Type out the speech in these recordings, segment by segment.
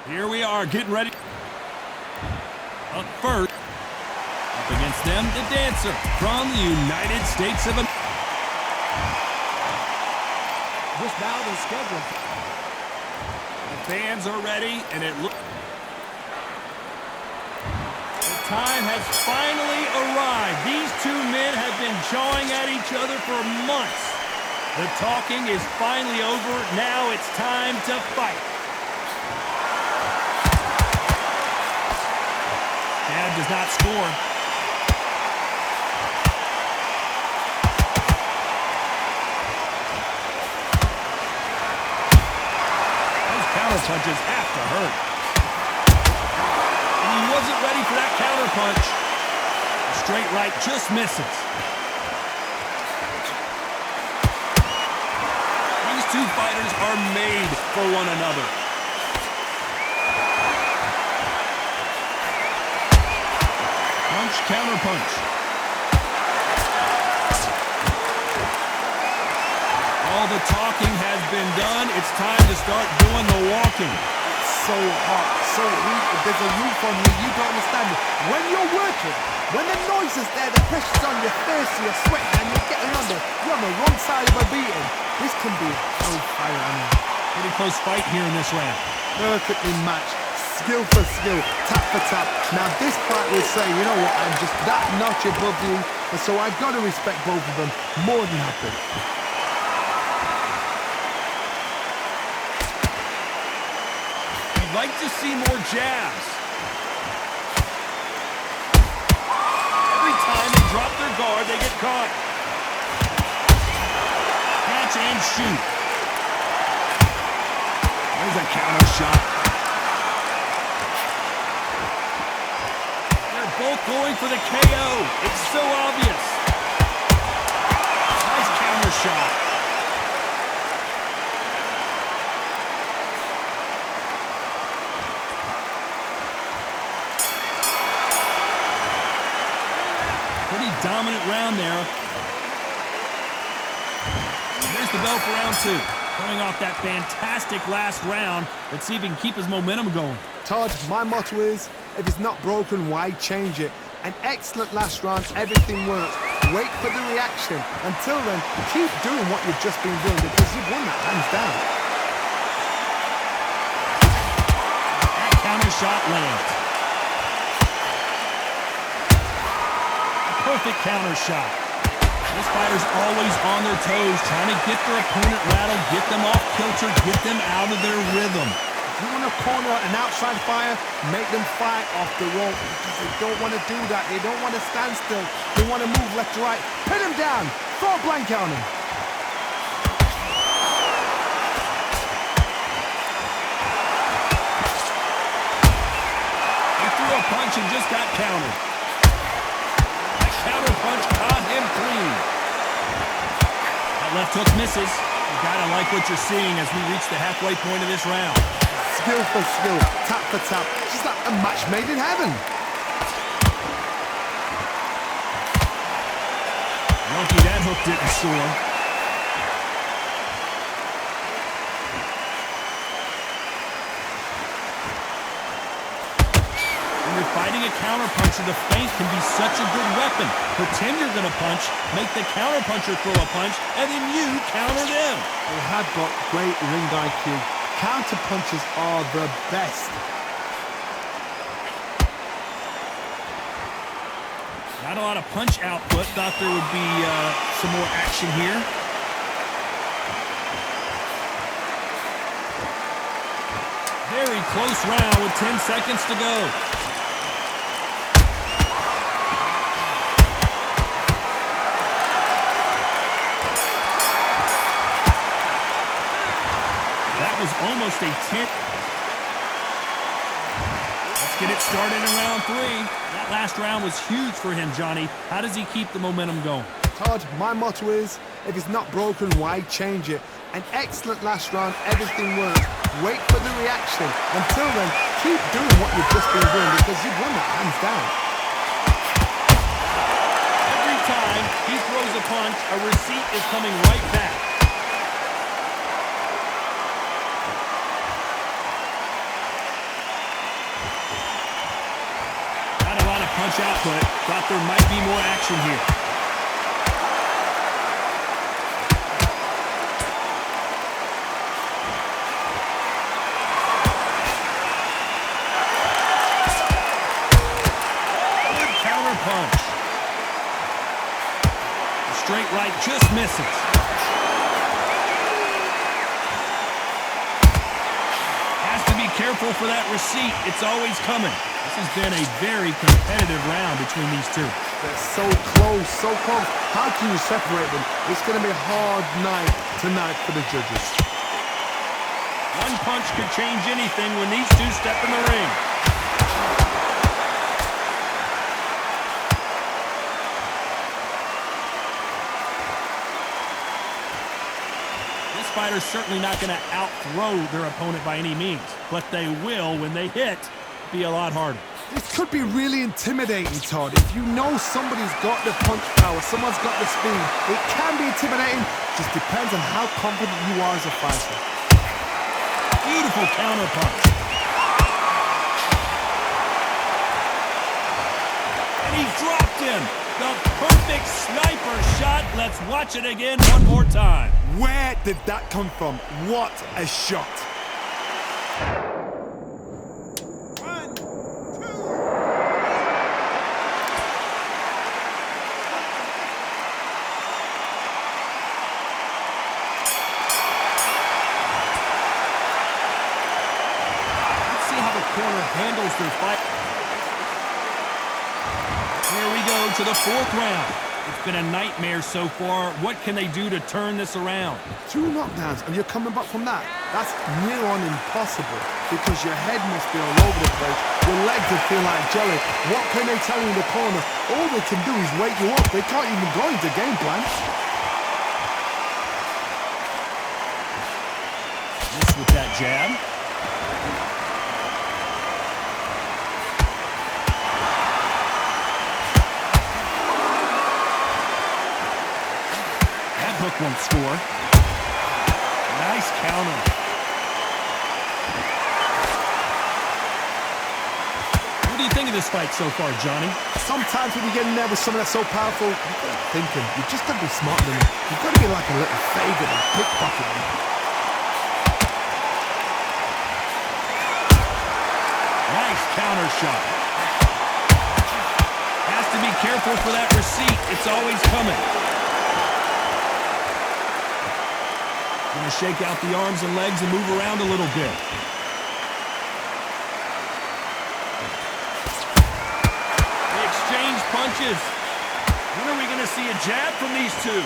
Here we are, getting ready. Up first, up against them, the dancer from the United States of America. This bout is scheduled. The fans are ready, and it looks... The time has finally arrived. These two men have been jawing at each other for months. The talking is finally over. Now it's time to fight. Dad does not score. Those counter punches have to hurt. And he wasn't ready for that counter punch. A straight right just misses. These two fighters are made for one another. Punch, counter punch. All the talking has been done. It's time to start doing the walking. It's so hot, so heat. There's a roof on you. You don't understand it. When you're working, when the noise is there, the pressure's on your face, you're sweating, and you're getting under. You're on the wrong side of a beating. This can be hellfire on you. Pretty close fight here in this round. Perfectly matched. Skill for skill, tap for tap. Now this fight will say, you know what, I'm just that notch above you, and so I've got to respect both of them more than happy. I'd like to see more jabs. Every time they drop their guard, they get caught. Catch and shoot. There's a counter shot. Both going for the KO. It's so obvious. Nice counter shot. Pretty dominant round there. There's the bell for round two. Coming off that fantastic last round. Let's see if he can keep his momentum going. Todd, my motto is, if it's not broken, why change it? An excellent last round, everything works. Wait for the reaction. Until then, keep doing what you've just been doing because you've won that hands down. That counter shot lands. A perfect counter shot. This fighter's always on their toes, trying to get their opponent rattled, get them off kilter, get them out of their rhythm. If you want to corner an outside fighter, make them fight off the rope because they don't want to do that. They don't want to stand still. They want to move left to right. Pin him down. Throw a blanket on him. He threw a punch and just got countered. That counter punch caught him clean. That left hook misses. You gotta like what you're seeing as we reach the halfway point of this round. Skill for skill, tap for tap, just like a match made in heaven. Lucky that hook didn't soar. When you're fighting a counterpuncher, the feint can be such a good weapon. Pretend you're gonna punch, make the counterpuncher throw a punch, and then you counter them. They have got great ring IQ. Counter punches are the best. Not a lot of punch output. Thought there would be some more action here. Very close round with 10 seconds to go. Was almost a 10. Let's get it started in round three. That last round was huge for him, Johnny. How does he keep the momentum going? Todd, my motto is, if it's not broken, why change it? An excellent last round, everything works. Wait for the reaction. Until then, keep doing what you've just been doing because you've won that hands down. Every time he throws a punch, a receipt is coming right back. punch output. Thought there might be more action here. Good counter punch. The straight right just misses. Has to be careful for that receipt. It's always coming. This has been a very competitive round between these two. They're so close, so close. How can you separate them? It's going to be a hard night tonight for the judges. One punch could change anything when these two step in the ring. This fighter's certainly not going to out-throw their opponent by any means, but they will, when they hit, be a lot harder. This could be really intimidating, Todd. If you know somebody's got the punch power, someone's got the speed, it can be intimidating. Just depends on how confident you are as a fighter. Beautiful counter punch. And he dropped him. The perfect sniper shot. Let's watch it again one more time. Where did that come from? What a shot. Corner handles their fight. Here we go to the fourth round. It's been a nightmare so far. What can they do to turn this around? 2 knockdowns and you're coming back from that. That's near on impossible because your head must be all over the place. Your legs will feel like jelly. What can they tell you in the corner? All they can do is wake you up. They can't even go into game plan. This with that jab. Hook won't score. Nice counter. What do you think of this fight so far, Johnny? Sometimes when you get in there with someone that's so powerful, you've got to think him. You've just got to be smarter than him. You've got to be like a little Fagan and pickpocket him. Nice counter shot. Has to be careful for that receipt. It's always coming. Going to shake out the arms and legs and move around a little bit. They exchange punches. When are we going to see a jab from these two?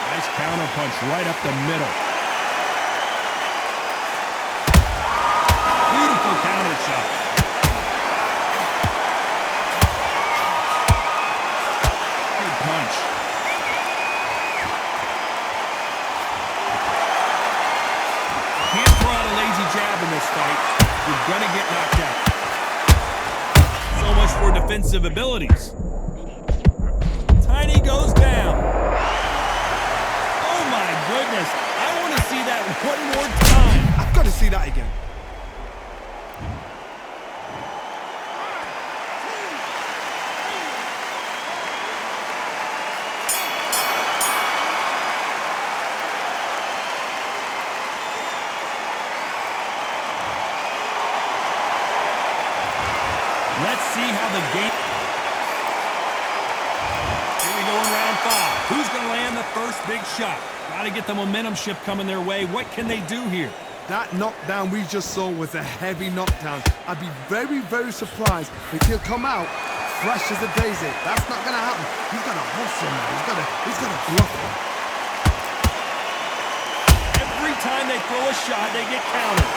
Nice counter punch right up the middle. Beautiful counter shot. Good punch. Jab in this fight, you're gonna get knocked out. So much for defensive abilities. Tiny goes down. Oh my goodness, I want to see that one more time. I've got to see that again. Let's see how the game... Here we go in round 5. Who's going to land the first big shot? Got to get the momentum shift coming their way. What can they do here? That knockdown we just saw was a heavy knockdown. I'd be very, very surprised if he'll come out fresh as a daisy. That's not going to happen. He's got to hustle now. He's got to bluff him. Every time they throw a shot, they get countered.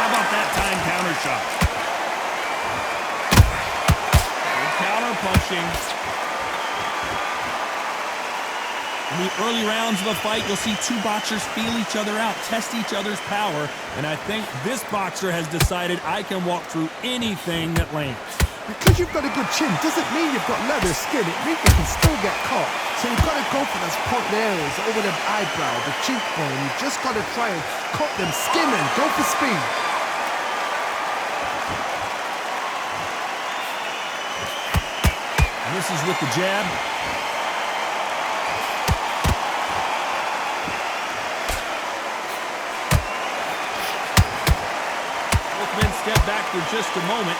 How about that time counter shot? Good counter punching. In the early rounds of a fight, you'll see two boxers feel each other out, test each other's power, and I think this boxer has decided I can walk through anything that lands. Because you've got a good chin doesn't mean you've got leather skin. It means you can still get caught. So you've got to go for those point areas over the eyebrow, the cheekbone. You've just got to try and cut them, skin them, go for speed. Misses with the jab. Both men step back for just a moment.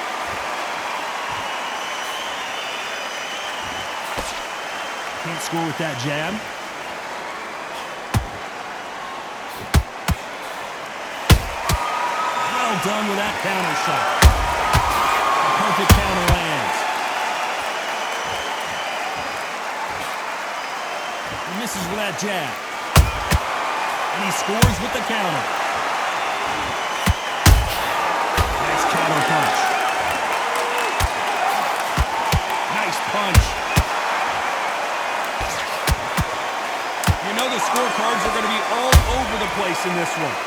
Can't score with that jab. Well done with that counter shot. A perfect counter lands. He misses with that jab. And he scores with the counter. Nice counter punch. Nice punch. You know the scorecards are going to be all over the place in this one.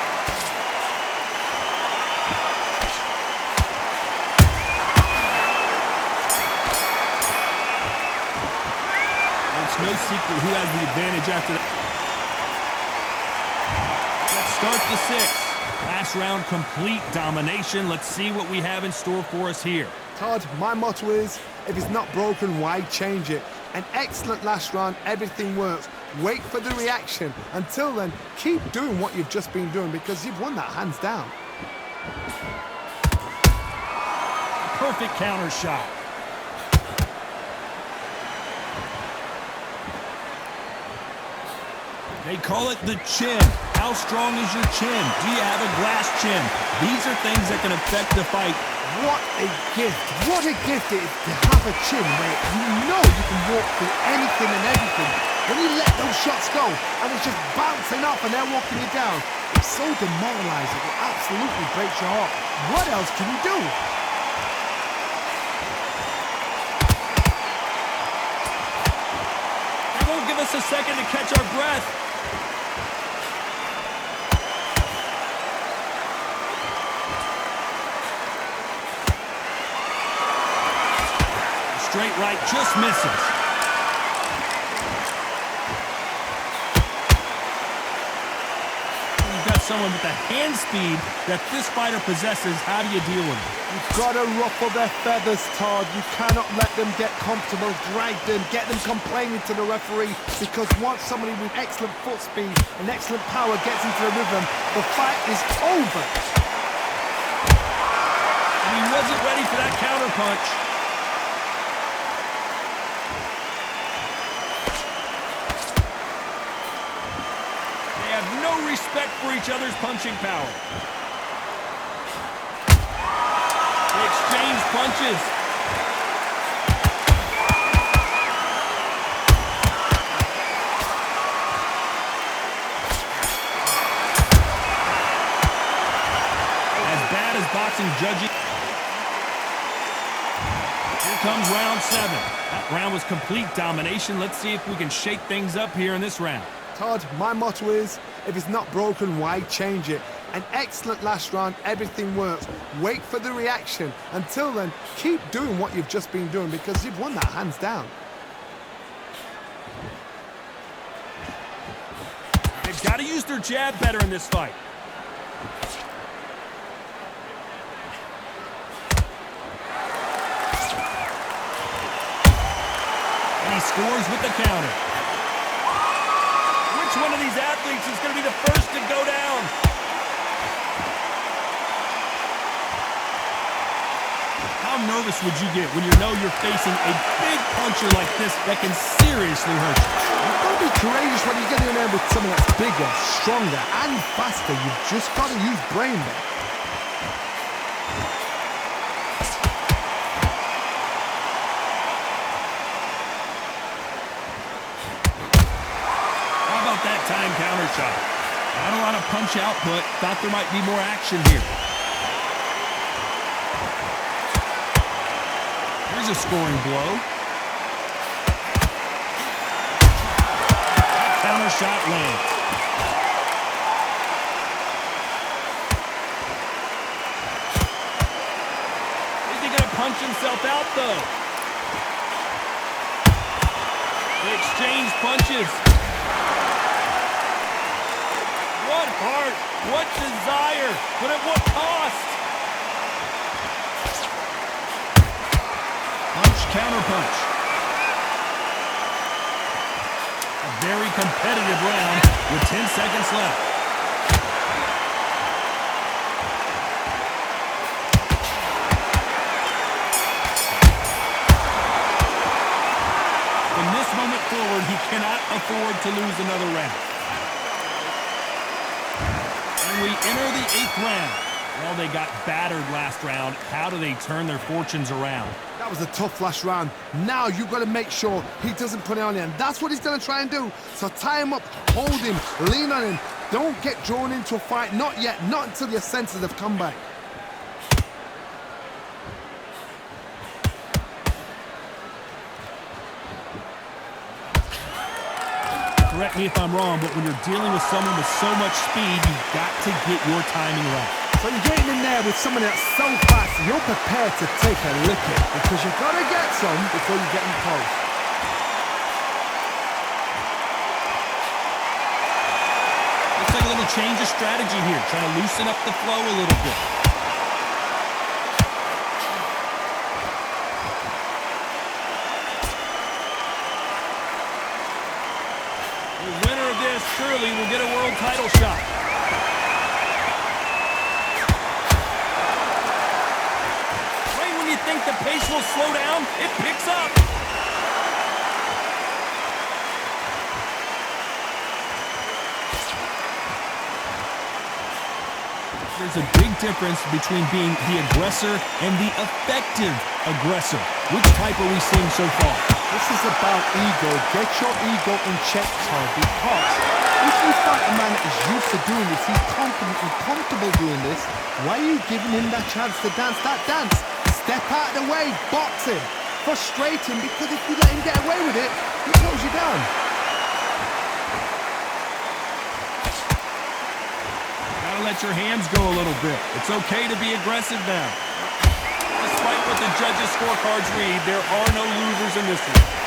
It's no secret who has the advantage after that. Let's start the sixth. Last round, complete domination. Let's see what we have in store for us here. Todd, my motto is, if it's not broken, why change it? An excellent last round, everything works. Wait for the reaction. Until then, keep doing what you've just been doing because you've won that hands down. Perfect counter shot. They call it the chin. How strong is your chin? Do you have a glass chin? These are things that can affect the fight. What a gift. What a gift it is to have a chin where you know you can walk through anything and everything. When you let those shots go and it's just bouncing off and they're walking you down, it's so demoralizing. It absolutely breaks your heart. What else can you do? They won't give us a second to catch our breath. Straight right just misses. You've got someone with the hand speed that this fighter possesses. How do you deal with it? You've got to ruffle their feathers, Todd. You cannot let them get comfortable, drag them, get them complaining to the referee, because once somebody with excellent foot speed and excellent power gets into the rhythm, the fight is over. And he wasn't ready for that counter punch. No respect for each other's punching power. They exchange punches. As bad as boxing judging. Here comes round 7. That round was complete domination. Let's see if we can shake things up here in this round. Todd, my motto is, if it's not broken, why change it? An excellent last round, everything works. Wait for the reaction. Until then, keep doing what you've just been doing because you've won that hands down. They've got to use their jab better in this fight. And he scores with the counter. Which one of these athletes is going to be the first to go down? How nervous would you get when you know you're facing a big puncher like this that can seriously hurt you? You've got to be courageous when you get in there with someone that's bigger, stronger, and faster. You've just got to use brain there. Time counter shot. Not a lot of punch output. Thought there might be more action here. Here's a scoring blow. Counter shot lands. Is he going to punch himself out, though? They exchange punches. What heart, what desire, but at what cost? Punch, counter punch. very competitive round with 10 seconds left. From this moment forward, he cannot afford to lose another round. And we enter the 8th round. Well, they got battered last round. How do they turn their fortunes around? That was a tough last round. Now you've got to make sure he doesn't put it on you, and that's what he's going to try and do. So tie him up, hold him, lean on him. Don't get drawn into a fight. Not yet. Not until your senses have come back. Correct me if I'm wrong, but when you're dealing with someone with so much speed, you've got to get your timing right. So you're getting in there with someone that's so fast, you're prepared to take a licking because you've got to get some before you get in close. Looks like a little change of strategy here, trying to loosen up the flow a little bit. The winner of this surely will get a world title shot. Right when you think the pace will slow down, it picks up. There's a big difference between being the aggressor and the effective aggressor. Which type are we seeing so far? This is about ego. Get your ego in check, Todd, because if you fight a man that is used to doing this, he's confident and comfortable doing this, why are you giving him that chance to dance that dance? Step out of the way, box him, frustrate him, because if you let him get away with it, he throws you down. Gotta let your hands go a little bit. It's okay to be aggressive now. Despite what the judges' scorecards read, there are no losers in this one.